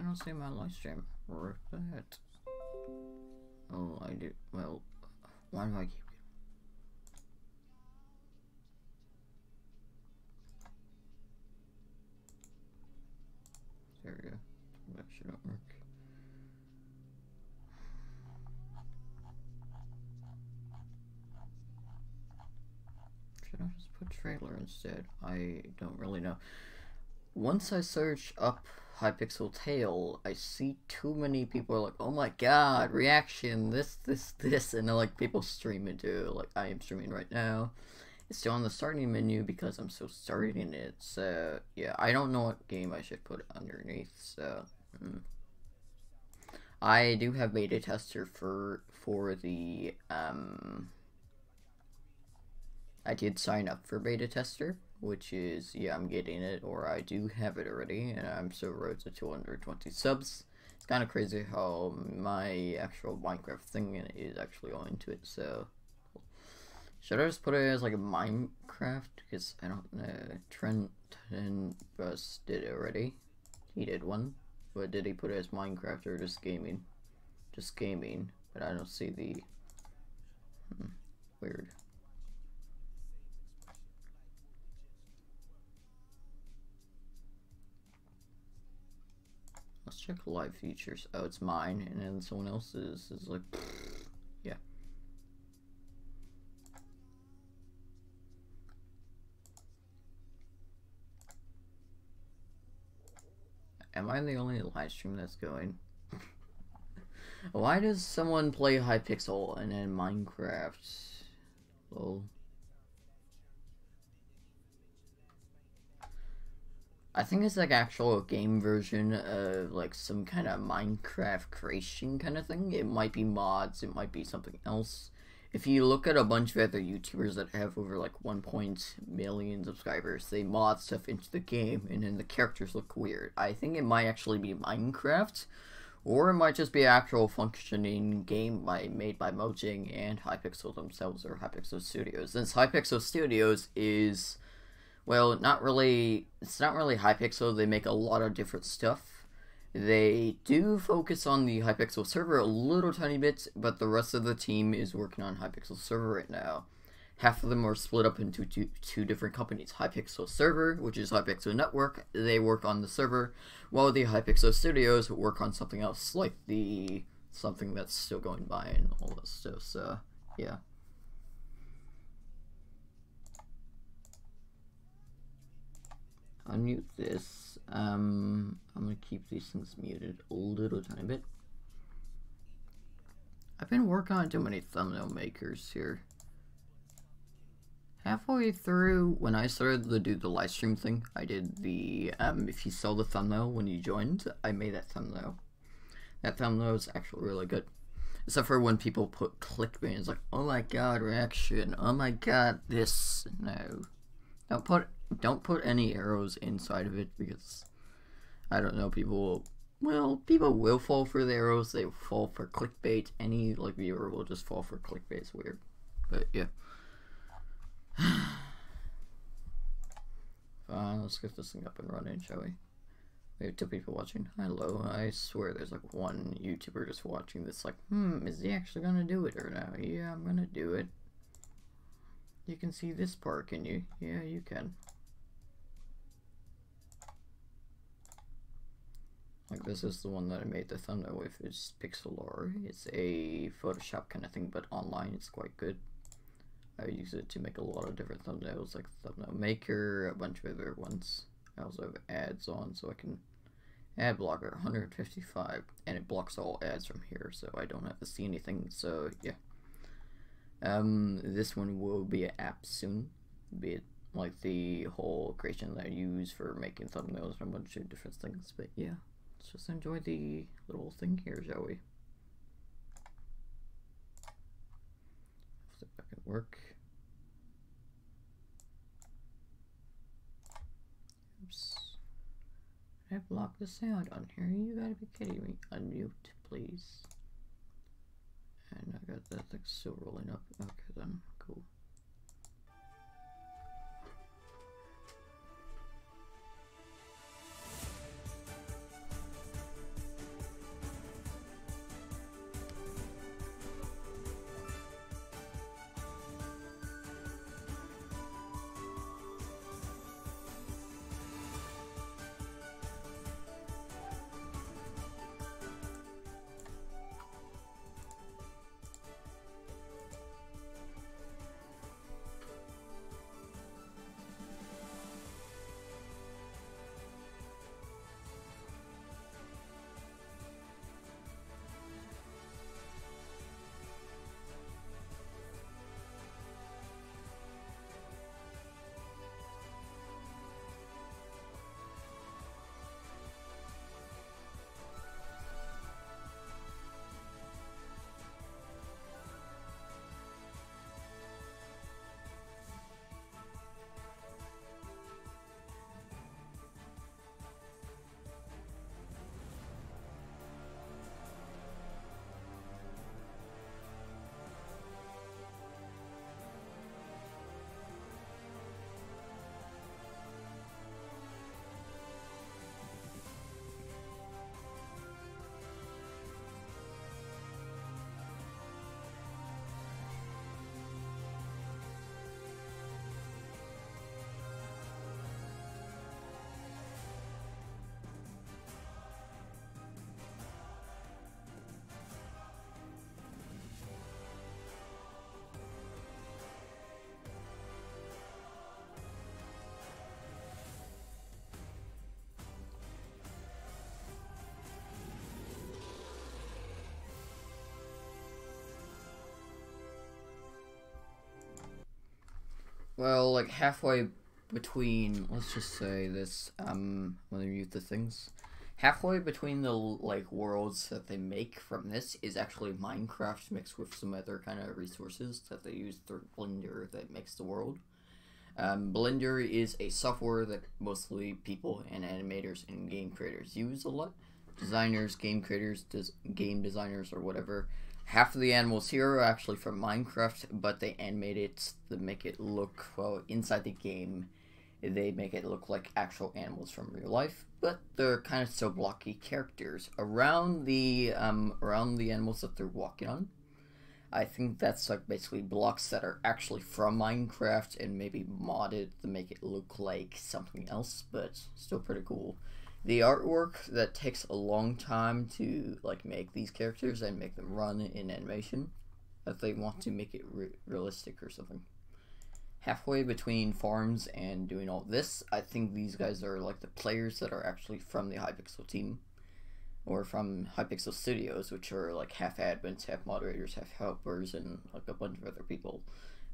don't see my live stream. Rip that. Oh, I do. Well, why do I keep... There we go. That shouldn't work. Should I just put trailer instead? I don't really know. Once I search up HYTALE, I see too many people are like, oh my god, reaction, this, and they're like, people stream it too. Like, I am streaming right now. It's still on the starting menu because I'm still starting it, so, yeah, I don't know what game I should put underneath, so, I do have beta tester for the, I did sign up for beta tester, which is, yeah, I'm getting it, or I do have it already, and I'm so road to 220 subs. It's kind of crazy how my actual Minecraft thing is actually going to it, so. Should I just put it as like a Minecraft? Because I don't know. Trent and Russ did it already. He did one. But did he put it as Minecraft or just gaming? Just gaming. But I don't see the... Weird. Let's check live features. Oh, it's mine, and then someone else's is like, yeah. Am I the only live stream that's going? Why does someone play Hypixel and then Minecraft? Lol. I think it's like actual game version of like some kind of Minecraft creation kind of thing. It might be mods, it might be something else. If you look at a bunch of other YouTubers that have over like 1 million subscribers, they mod stuff into the game and then the characters look weird. I think it might actually be Minecraft, or it might just be an actual functioning game made by Mojang and Hypixel themselves, or Hypixel Studios. Since Hypixel Studios is... well, not really, it's not really Hypixel. They make a lot of different stuff. They do focus on the Hypixel server a little tiny bit, but the rest of the team is working on Hypixel server right now. Half of them are split up into two different companies. Hypixel server, which is Hypixel network, they work on the server, while the Hypixel studios work on something else, like something that's still going by and all that stuff, so, yeah. Unmute this. I'm gonna keep these things muted a little tiny bit. I've been working on too many thumbnail makers here. Halfway through, when I started to do the live stream thing, I did the, if you saw the thumbnail when you joined, I made that thumbnail. That thumbnail is actually really good. Except for when people put clickbait, it's like, oh my god, reaction, oh my god, this, no. Don't put any arrows inside of it, because I don't know, people will fall for the arrows, they fall for clickbait. Any like viewer will just fall for clickbait. It's weird, but yeah. Fine, let's get this thing up and running, shall we? We have 2 people watching. Hello, I swear there's like one YouTuber just watching this like, is he actually gonna do it or no? Yeah, I'm gonna do it. You can see this part, can you? Yeah, you can. Like, this is the one that I made the thumbnail with. It's Pixelor. It's a Photoshop kind of thing, but online it's quite good. I use it to make a lot of different thumbnails, like Thumbnail Maker, a bunch of other ones. I also have ads on, so I can ad blocker 155, and it blocks all ads from here, so I don't have to see anything. So yeah. This one will be an app soon, be it like the whole creation that I use for making thumbnails and a bunch of different things. But yeah, let's just enjoy the little thing here, shall we? See if that can work. Oops. I blocked the sound on here. You gotta be kidding me. Unmute, please. And I got that thing still rolling up. Okay then, cool. Well, like halfway between, let's just say this, let me mute the things. Halfway between the, like, worlds that they make from this is actually Minecraft mixed with some other kind of resources that they use through Blender that makes the world. Blender is a software that mostly people and animators and game creators use a lot. Designers, game creators, game designers, or whatever. Half of the animals here are actually from Minecraft, but they animate it to make it look, well, inside the game, they make it look like actual animals from real life, but they're kind of still blocky characters around the animals that they're walking on. I think that's like basically blocks that are actually from Minecraft and maybe modded to make it look like something else, but still pretty cool. The artwork that takes a long time to like make these characters and make them run in animation, if they want to make it realistic or something. Halfway between farms and doing all this, I think these guys are like the players that are actually from the Hypixel team, or from Hypixel Studios, which are like half admins, half moderators, half helpers, and like a bunch of other people.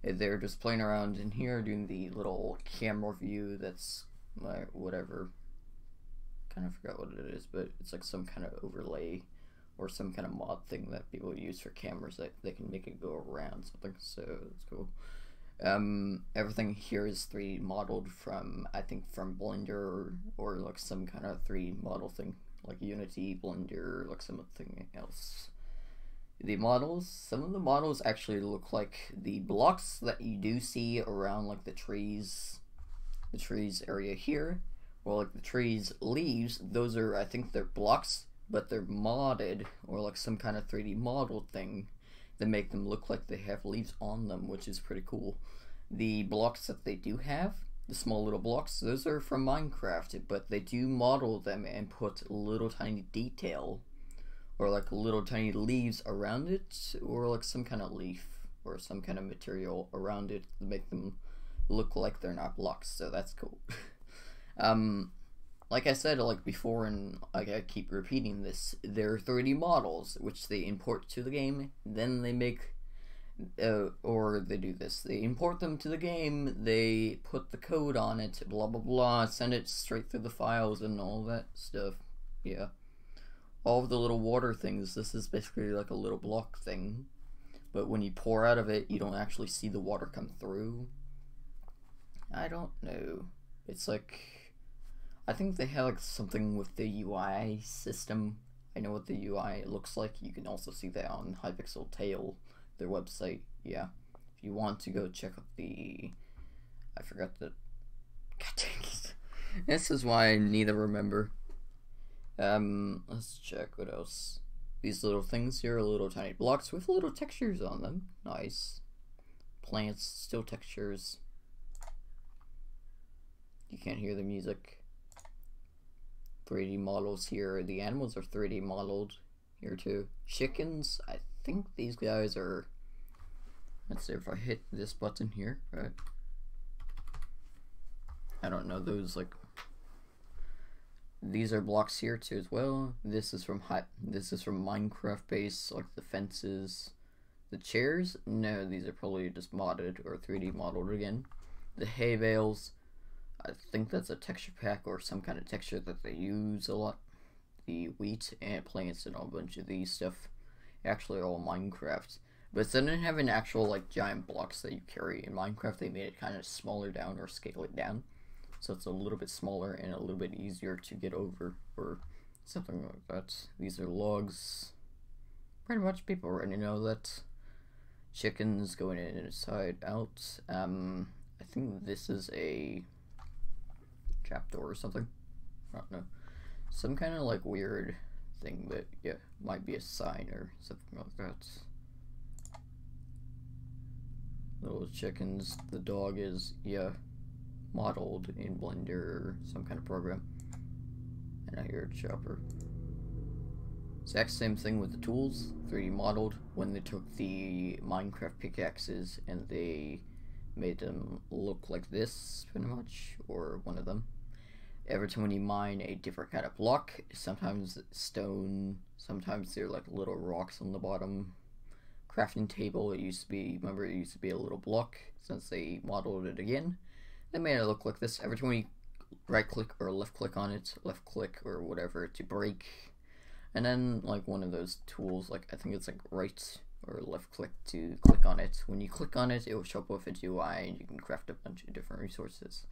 They're just playing around in here doing the little camera view that's like whatever. Kind of forgot what it is, but it's like some kind of overlay or some kind of mod thing that people use for cameras that they can make it go around something, so it's cool. Everything here is 3D modeled from, I think, from Blender or like some kind of 3D model thing, like Unity, Blender, like something else. The models, some of the models actually look like the blocks that you do see around like the trees area here, or like the trees leaves. Those are, I think they're blocks, but they're modded or like some kind of 3D model thing that make them look like they have leaves on them, which is pretty cool. The blocks that they do have, the small little blocks, those are from Minecraft, but they do model them and put little tiny detail or like little tiny leaves around it, or like some kind of leaf or some kind of material around it to make them look like they're not blocks, so that's cool. Like I said, like before, and like I keep repeating this, they're 3D models, which they import to the game, then they make, or they do this, they import them to the game, they put the code on it, blah blah blah, send it straight through the files and all that stuff, yeah. All of the little water things, this is basically like a little block thing, but when you pour out of it, you don't actually see the water come through. I don't know. It's like, I think they have like something with the UI system. I know what the UI looks like. You can also see that on HYTALE, their website. Yeah, if you want to go check out the, I forgot the, god dang it. This is why I need to remember. Let's check what else. These little things here are little tiny blocks with little textures on them. Nice. Plants, still textures. You can't hear the music. 3D models here. The animals are 3D modeled here too. Chickens, I think these guys are, let's see if I hit this button here, right? I don't know, those like, these are blocks here too as well. This is from Minecraft base, like the fences. The chairs, no, these are probably just modded or 3D modeled again. The hay bales, I think that's a texture pack or some kind of texture that they use a lot. The wheat and plants and a bunch of these stuff actually are all Minecraft. But instead of having actual like giant blocks that you carry in Minecraft, they made it kind of smaller down or scale it down. So it's a little bit smaller and a little bit easier to get over or something like that. These are logs. Pretty much people already know that. Chickens going in and side out. I think this is a trapdoor or something. I don't know. Some kind of like weird thing, but yeah, might be a sign or something like that. Little chickens. The dog is, yeah, modeled in Blender or some kind of program. And I hear a chopper. Exact same thing with the tools, 3D modeled when they took the Minecraft pickaxes and they made them look like this, pretty much, or one of them. Every time when you mine a different kind of block, sometimes stone, sometimes they're like little rocks on the bottom, crafting table. It used to be, remember, it used to be a little block. Since they modeled it again, they made it look like this. Every time you right click or left click on it, left click or whatever to break, and then like one of those tools, like I think it's like right or left click to click on it. When you click on it, it will show up with its UI and you can craft a bunch of different resources.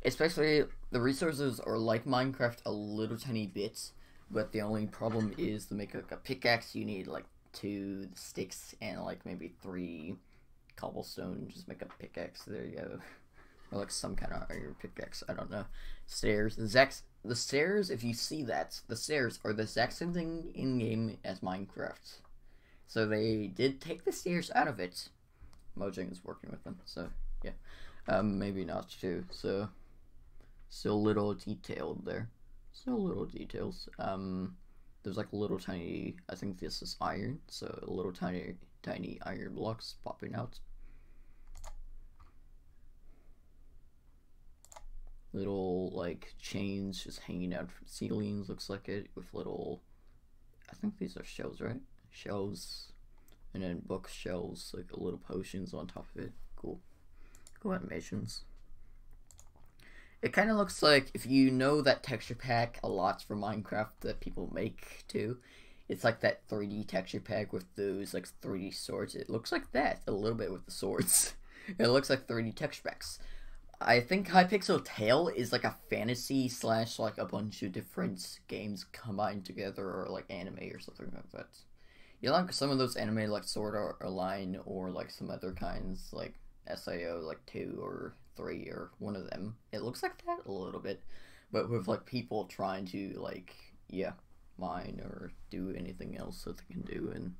Especially the resources are like Minecraft a little tiny bit, but the only problem is to make like a pickaxe you need like 2 sticks and like maybe 3 cobblestone. Just make a pickaxe. There you go. Or like some kind of iron pickaxe. I don't know. Stairs. The stairs, if you see that, the stairs are the exact same thing in game as Minecraft. So they did take the stairs out of it. Mojang is working with them, so yeah. Maybe not too. So still a little detailed there. Still little details. There's like a little tiny, I think this is iron, so a little tiny iron blocks popping out. Little like chains just hanging out from ceilings, looks like it, with little, I think these are shells, right? Shells, and then bookshelves, like little potions on top of it. Cool animations. It kind of looks like, if you know that texture pack a lot from Minecraft that people make too, it's like that 3D texture pack with those like 3D swords. It looks like that a little bit with the swords. It looks like 3D texture packs. I think HYTALE is like a fantasy slash like a bunch of different games combined together, or like anime or something like that. You know, like some of those anime like Sword Art Online, or like some other kinds like SAO like 2 or 3 or one of them. It looks like that a little bit, but with like people trying to like, yeah, mine or do anything else that they can do, and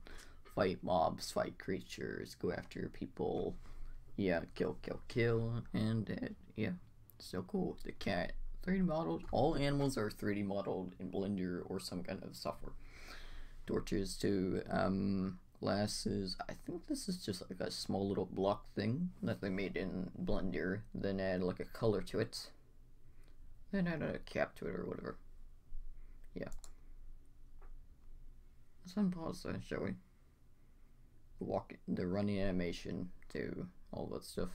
fight mobs, fight creatures, go after people. Yeah, kill, and yeah, so cool. The cat, 3D modeled. All animals are 3D modeled in Blender or some kind of software. Torches too. Glasses. I think this is just like a small little block thing that they made in Blender. Then add like a color to it. Then add a cap to it or whatever. Yeah. Let's unpause that, shall we? The running animation too. All that stuff.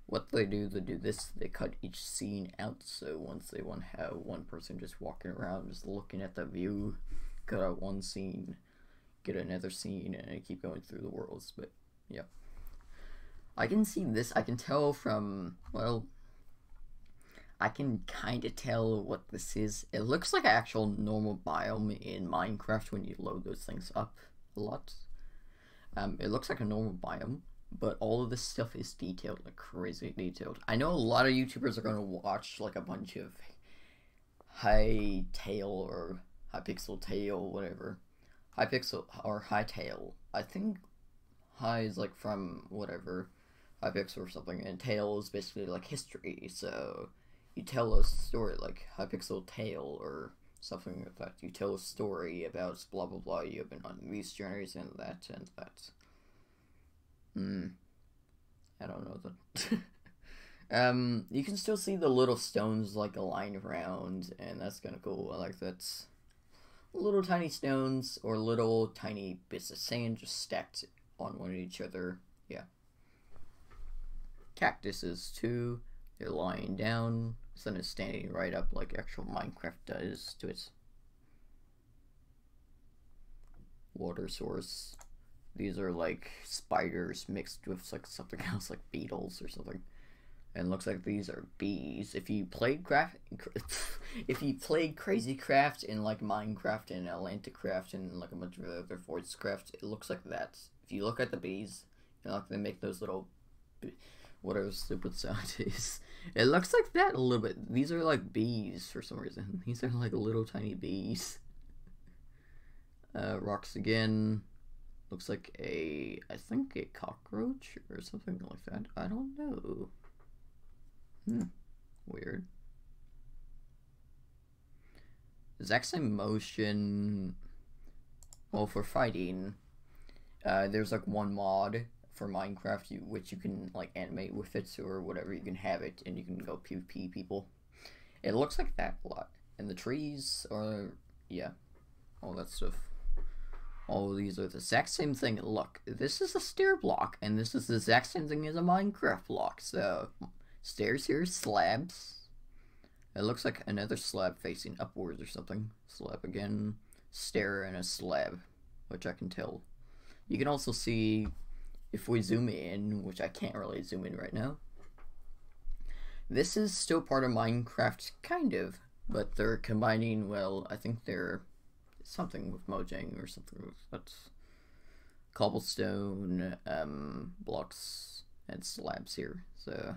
What they do this, they cut each scene out, so once they want to have one person just walking around, just looking at the view, cut out one scene, get another scene, and I keep going through the worlds. But yeah, I can see this, I can tell from, well, I can kind of tell what this is. It looks like an actual normal biome in Minecraft when you load those things up a lot. It looks like a normal biome, but all of this stuff is detailed, like crazy detailed. I know a lot of YouTubers are going to watch like a bunch of HYTALE or HyPixel, whatever. HyPixel or HYTALE. I think Hi is like from whatever, HyPixel or something, and Tale is basically like history. So you tell a story like HyPixel Tale or something like that. You tell a story about blah blah blah. You've been on these journeys and that and that. I don't know that. You can still see the little stones like aligned around, and that's kind of cool. I like that. Little tiny stones or little tiny bits of sand just stacked on one of each other. Yeah. Cactuses too. They're lying down instead of standing right up like actual Minecraft does to it. Water source. These are like spiders mixed with like something else, like beetles or something. And it looks like these are bees. If you played Crazy Craft in like Minecraft and Atlanticraft and like a bunch of other Fortnite, it looks like that. If you look at the bees, you know, like they make those little, whatever stupid sound is. It looks like that a little bit. These are like bees for some reason. These are like little tiny bees. Rocks again. Looks like I think a cockroach or something like that. I don't know. Weird. Exact same motion. Well, for fighting, there's like one mod for Minecraft which you can like animate with it or whatever. You can have it and you can go PvP people. It looks like that a lot. And the trees are, yeah, all that stuff. All of these are the exact same thing. Look, this is a stair block, and this is the exact same thing as a Minecraft block. So, stairs here, slabs. It looks like another slab facing upwards or something. Slab again, stair, and a slab, which I can tell. You can also see, if we zoom in, which I can't really zoom in right now, this is still part of Minecraft, kind of, but they're combining, well, I think they're something with Mojang or something with that. Cobblestone, blocks, and slabs here. So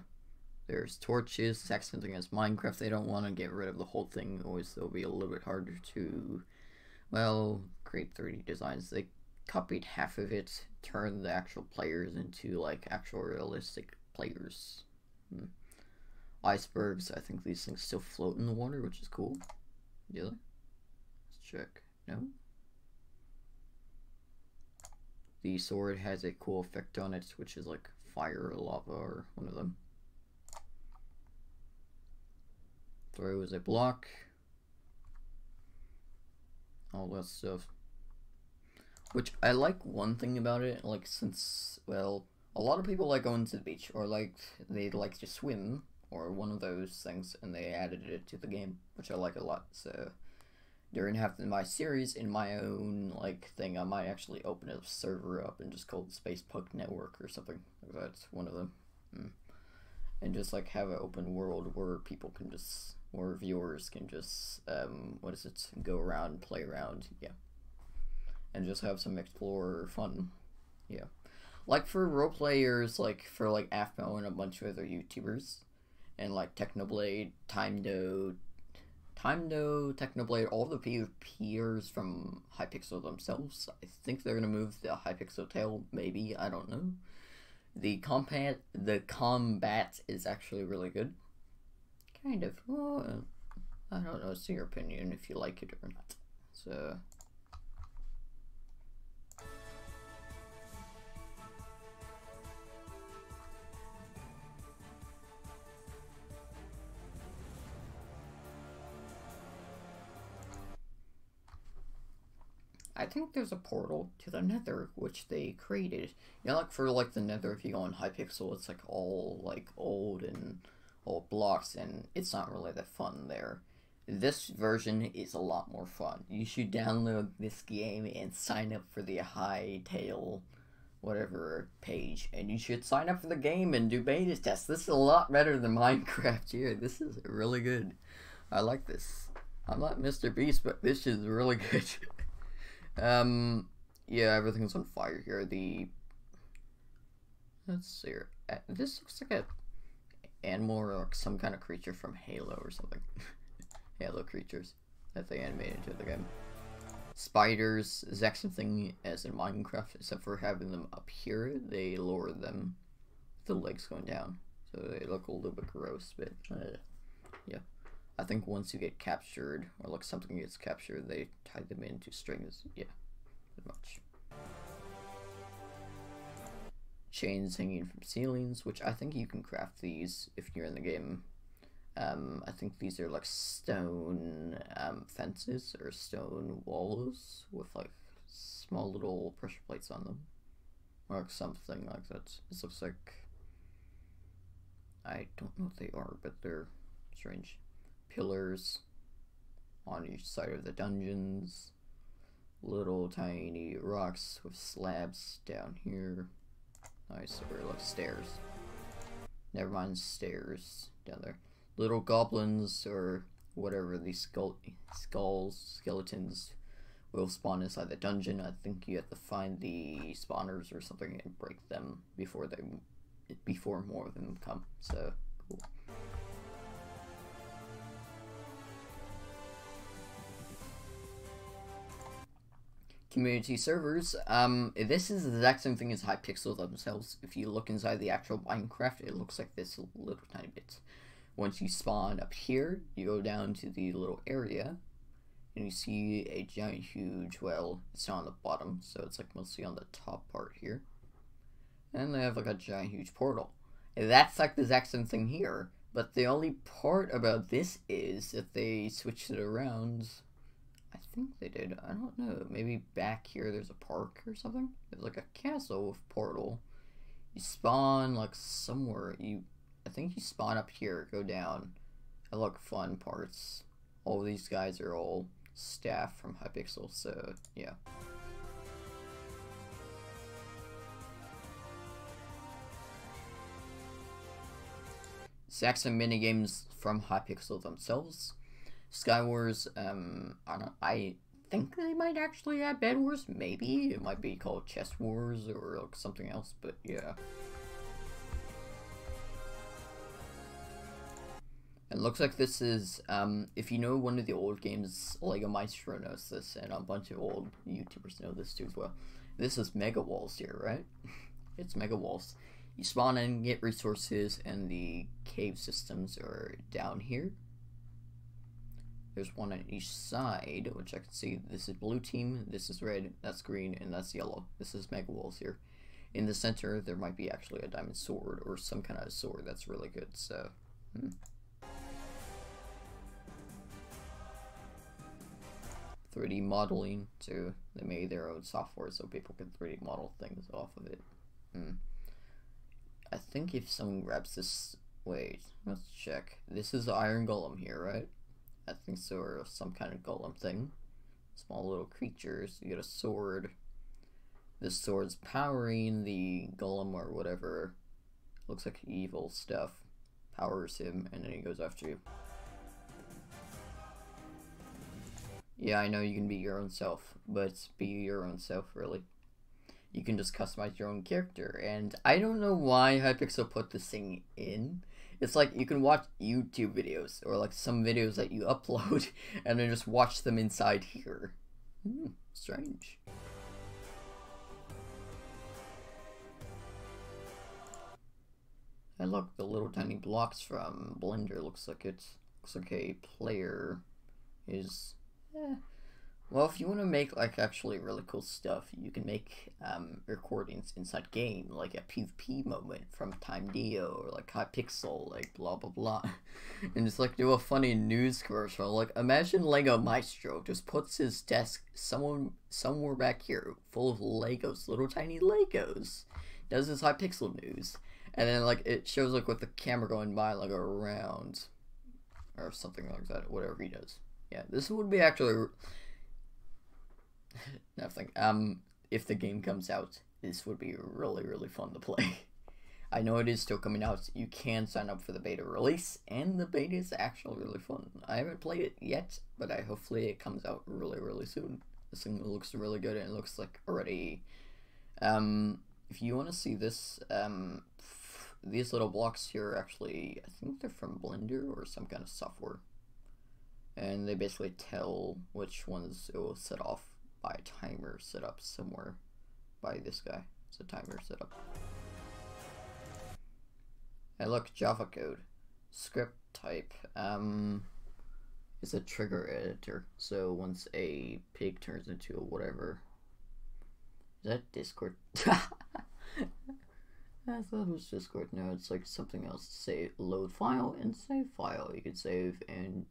there's torches, exact same thing as Minecraft. They don't want to get rid of the whole thing, always it'll be a little bit harder to, well, create 3D designs. They copied half of it, turned the actual players into like actual realistic players. Icebergs, I think these things still float in the water, which is cool. Do they? Let's check. No? The sword has a cool effect on it, which is like fire or lava or one of them. Throw is a block. All that stuff. Which I like one thing about it, like since, well, a lot of people like going to the beach, or like they like to swim, or one of those things, and they added it to the game, which I like a lot. So during half of my series, in my own like thing, I might actually open a server up and just call it Space Pug Network or something. That's one of them. And just like have an open world where people can just, or viewers can just, what is it, go around, play around, yeah. And just have some explorer fun, yeah. Like for role players, like for like AFMO and a bunch of other YouTubers, and like Technoblade, Timdo, Technoblade, all the PvPers from Hypixel themselves. I think they're gonna move the Hypixel tail, maybe, I don't know. The combat is actually really good. Kind of. Well, I don't know, it's your opinion if you like it or not. So I think there's a portal to the Nether, which they created. You know, like for like the Nether, if you go on Hypixel, it's like all like old and old blocks, and it's not really that fun there. This version is a lot more fun. You should download this game and sign up for the HYTALE whatever page, and you should sign up for the game and do beta tests. This is a lot better than Minecraft here. This is really good. I like this. I'm not Mr. Beast, but this is really good. Yeah, everything's on fire here. Let's see here. This looks like a animal or like some kind of creature from Halo or something. Halo creatures that they animated into the game. Spiders, exact same thing as in Minecraft, except for having them up here, they lower them, the legs going down, so they look a little bit gross, but yeah. I think once you get captured, or like something gets captured, they tie them into strings, yeah, pretty much. Chains hanging from ceilings, which I think you can craft these if you're in the game. I think these are like stone fences or stone walls with like small little pressure plates on them, or something like that. This looks like, I don't know what they are, but they're strange. Pillars on each side of the dungeons, little tiny rocks with slabs down here. Nice, or like stairs. Never mind, stairs down there. Little goblins or whatever these skeletons will spawn inside the dungeon. I think you have to find the spawners or something and break them before more of them come. So cool. Community servers. This is the exact same thing as Hypixel themselves. If you look inside the actual Minecraft, it looks like this little tiny bit. Once you spawn up here, you go down to the little area, and you see a giant, huge, well, it's not on the bottom, so it's like mostly on the top part here. And they have like a giant, huge portal. And that's like the exact same thing here, but the only part about this is that they switched it around I think they did. I don't know. Maybe back here there's a park or something? There's like a castle with portal. You spawn like somewhere. I think you spawn up here, go down. I look fun parts. All these guys are all staff from Hypixel, so yeah. Exact same minigames from Hypixel themselves. Skywars, I think they might actually add Bed Wars, maybe. It might be called Chess Wars or like something else, but yeah. It looks like this is, if you know one of the old games, Lego Maestro knows this, and a bunch of old YouTubers know this too as well. This is Mega Walls here, right? It's Mega Walls. You spawn in, get resources, and the cave systems are down here. There's one on each side, which I can see. This is blue team, this is red, that's green, and that's yellow. This is Mega Walls here. In the center, there might be actually a diamond sword or some kind of sword that's really good, so... 3D modeling too. They made their own software so people can 3D model things off of it. I think if someone grabs this, wait, let's check. This is the Iron Golem here, right? I think so, or some kind of golem thing. Small little creatures. You get a sword. This sword's powering the golem or whatever. Looks like evil stuff. Powers him, and then he goes after you. Yeah, I know you can be your own self, but be your own self, really. You can just customize your own character, and I don't know why Hypixel put this thing in. It's like you can watch YouTube videos, or like some videos that you upload, and then just watch them inside here. Strange. And look, the little tiny blocks from Blender looks like a player is... Well, if you want to make like actually really cool stuff, you can make recordings inside game, like a PvP moment from Time Dio or like Hypixel, like blah blah blah, and just like do a funny news commercial. Like imagine Lego Maestro just puts his desk somewhere back here, full of Legos, little tiny Legos, does his Hypixel news, and then like it shows like with the camera going by like around, or something like that, whatever he does. Yeah, this would be actually nothing. If the game comes out, this would be really, really fun to play. I know it is still coming out. You can sign up for the beta release, and the beta is actually really fun. I haven't played it yet, but hopefully it comes out really, really soon. This thing looks really good, and it looks like already. If you want to see this, these little blocks here are actually, I think they're from Blender or some kind of software. And they basically tell which ones it will set off by a timer set up somewhere by this guy. It's a timer set up. And look, Java code. Script type. It's a trigger editor. So once a pig turns into a whatever. Is that Discord? I thought it was Discord. No, it's like something else. Say load file and save file. You could save and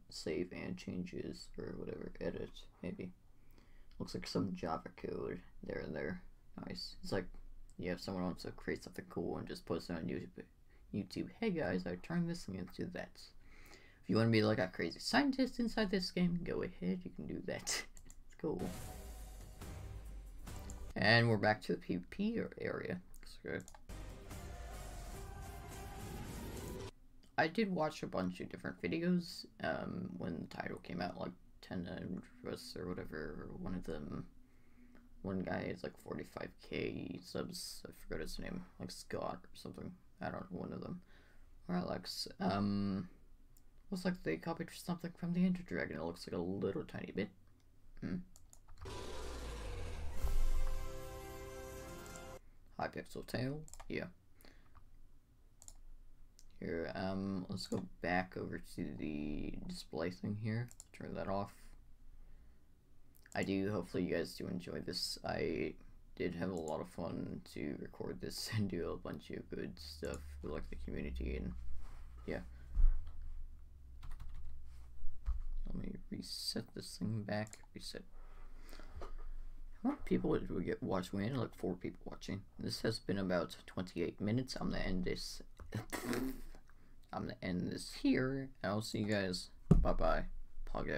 changes or whatever. Edit maybe. Looks like some Java code there and there. Nice. It's like you have someone wants to create something cool and just post it on YouTube. Hey guys, I turned this thing into that. If you want to be like a crazy scientist inside this game, go ahead. You can do that. It's cool. And we're back to the PvP area. So, I did watch a bunch of different videos when the title came out, like 10 of us or whatever. One of them, one guy is like 45k subs. I forgot his name, like Scott or something. I don't know, one of them. Or Alex. Looks like they copied something from the Ender Dragon. It looks like a little tiny bit. Hypixel tail, yeah. Here, let's go back over to the display thing here. Turn that off. Hopefully you guys do enjoy this. I did have a lot of fun to record this and do a bunch of good stuff for like the community, and yeah. Let me reset this thing back. Reset. How many people did we get watching? We had like 4 people watching. This has been about 28 minutes. I'm gonna end this. I'm gonna end this here. And I'll see you guys. Bye bye. Pugyyt.